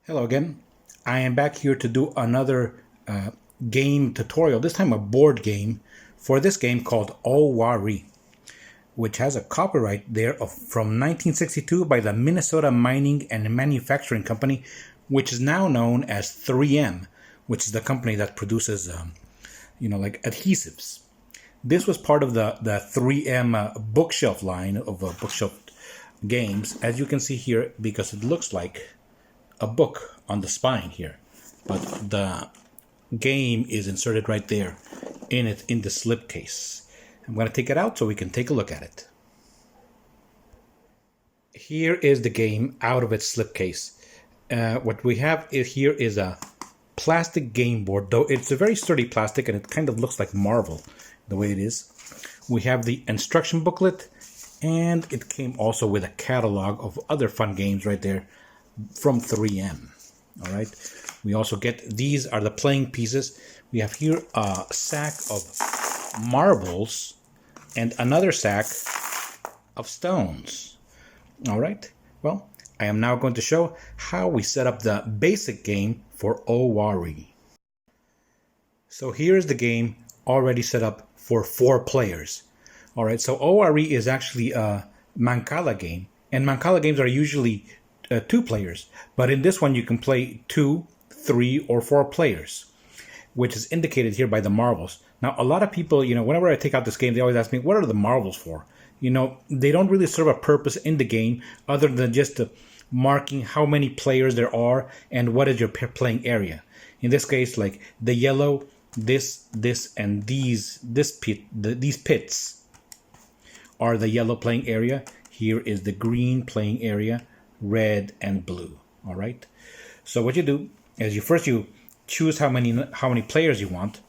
Hello again. I am back here to do another game tutorial, this time a board game, for this game called Oh Wah Ree, which has a copyright there from 1962 by the Minnesota Mining and Manufacturing Company, which is now known as 3M, which is the company that produces, like adhesives. This was part of the 3M bookshelf line of bookshelf games, as you can see here, because it looks like a book on the spine here, but the game is inserted right there in the slipcase. I'm going to take it out so we can take a look at it. Here is the game out of its slipcase. What we have here is a plastic game board, though it's a very sturdy plastic and it kind of looks like marble the way it is. We have the instruction booklet, and it came also with a catalog of other fun games right there from 3M. All right. We also get, these are the playing pieces. We have here a sack of marbles and another sack of stones. All right. Well, I am now going to show how we set up the basic game for Oh Wah Ree. So here's the game already set up for 4 players. All right. So Oh Wah Ree is actually a Mancala game, and Mancala games are usually 2 players, but in this one you can play 2, 3, or 4 players, which is indicated here by the marbles. Now, a lot of people, whenever I take out this game, they always ask me, what are the marbles for? They don't really serve a purpose in the game other than just marking how many players there are and what is your playing area. In this case, like the yellow, this, and these pits are the yellow playing area. Here is the green playing area, red and blue. All right. So what you do is you choose how many players you want,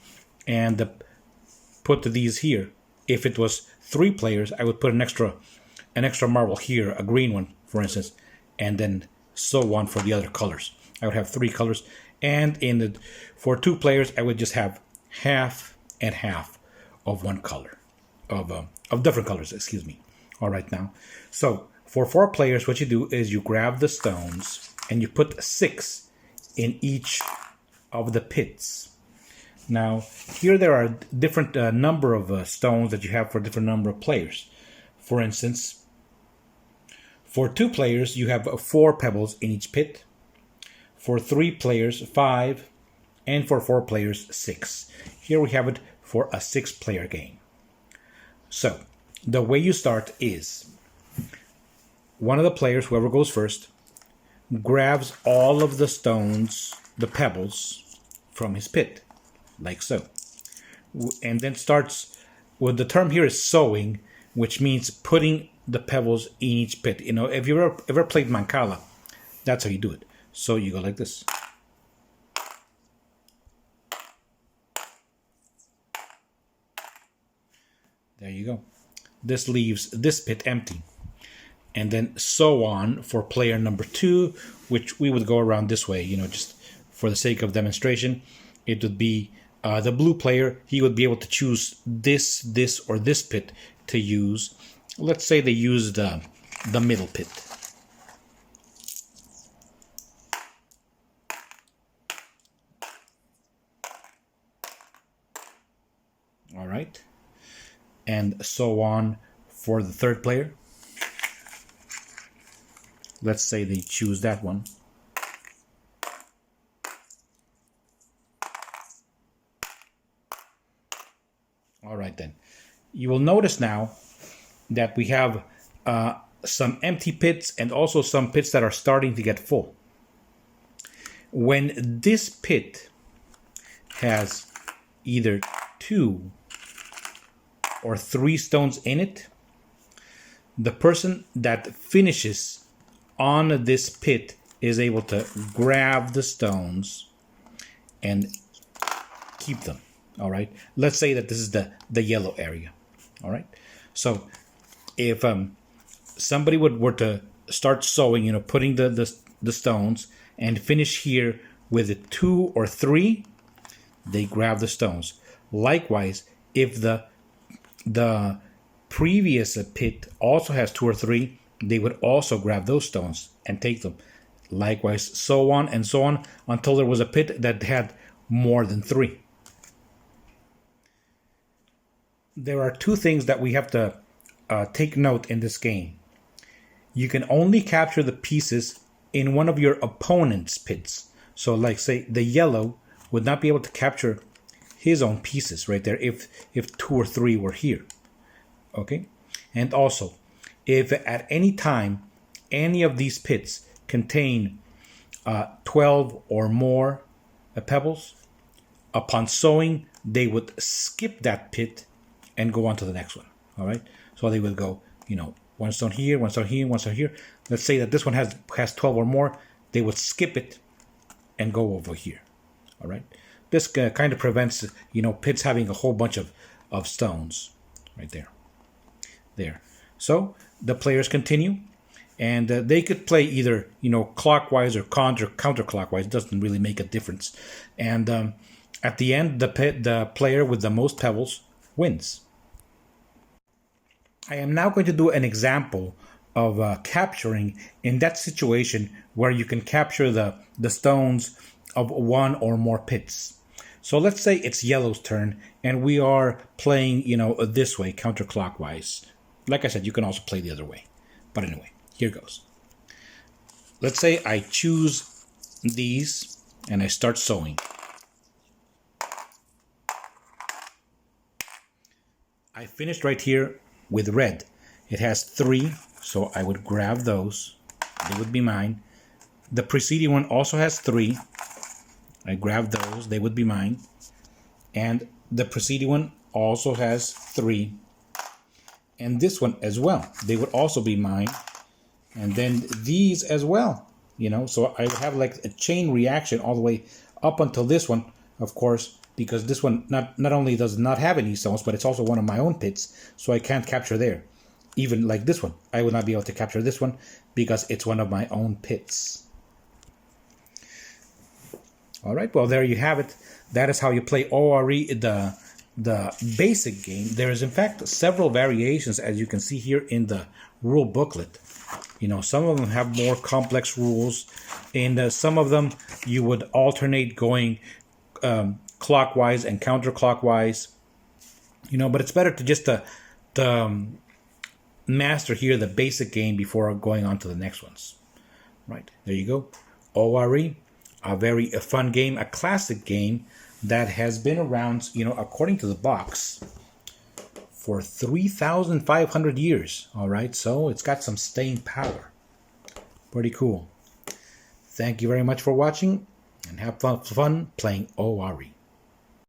and put these here. If it was 3 players, I would put an extra marble here, a green one, for instance, and then so on for the other colors. I would have 3 colors, and for 2 players, I would just have half and half of one color, of different colors. Excuse me. All right, now, so for 4 players, what you do is you grab the stones and you put 6 in each of the pits. Now, here there are different number of stones that you have for different number of players. For instance, for 2 players, you have 4 pebbles in each pit. For 3 players, 5. And for 4 players, 6. Here we have it for a 6-player game. So, the way you start is, one of the players, whoever goes first, grabs all of the stones, the pebbles, from his pit, like so. And then starts, well, the term here is sewing, which means putting the pebbles in each pit. If you ever played Mancala, that's how you do it. So you go like this. There you go. This leaves this pit empty. And then so on for player number 2, which we would go around this way, just for the sake of demonstration. It would be the blue player. He would be able to choose this, or this pit to use. Let's say they use the middle pit. All right. And so on for the 3rd player. Let's say they choose that one. All right, then. You will notice now that we have some empty pits and also some pits that are starting to get full. When this pit has either 2 or 3 stones in it, the person that finishes on this pit is able to grab the stones and keep them. All right. Let's say that this is the yellow area. All right. So if somebody were to start sewing, putting the stones, and finish here with a 2 or 3, they grab the stones. Likewise, if the previous pit also has 2 or 3, they would also grab those stones and take them. Likewise, so on and so on until there was a pit that had more than 3. There are 2 things that we have to take note in this game. You can only capture the pieces in one of your opponent's pits. So like say the yellow would not be able to capture his own pieces right there if 2 or 3 were here. Okay? And also, if at any time any of these pits contain 12 or more pebbles, upon sowing they would skip that pit and go on to the next one. All right? So they will go, one stone here, one stone here, one stone here. Let's say that this one has 12 or more. They would skip it and go over here. All right. This kind of prevents, pits having a whole bunch of stones right there. There. So the players continue, and they could play either, clockwise or counterclockwise. It doesn't really make a difference. And at the end, the player with the most pebbles wins. I am now going to do an example of capturing in that situation where you can capture the stones of 1 or more pits. So let's say it's yellow's turn and we are playing, this way, counterclockwise. Like I said, you can also play the other way. But anyway, here goes. Let's say I choose these and I start sowing. I finished right here with red. It has 3, so I would grab those. They would be mine. The preceding one also has 3. I grab those. They would be mine. And the preceding one also has 3. And this one as well. They would also be mine. And then these as well. So I would have like a chain reaction all the way up until this one, of course, because this one not only does not have any stones, but it's also one of my own pits, so I can't capture there. Even like this one, I would not be able to capture this one because it's one of my own pits. All right, well, there you have it. That is how you play Oh Wah Ree, the basic game. There is, in fact, several variations, as you can see here in the rule booklet. Some of them have more complex rules, and some of them you would alternate going clockwise and counterclockwise. But it's better to just master here the basic game before going on to the next ones. Right, there you go. Oh Wah Ree, a very fun game, a classic game that has been around, according to the box, for 3,500 years. All right, so it's got some staying power. Pretty cool. Thank you very much for watching, and have fun playing Oh Wah Ree.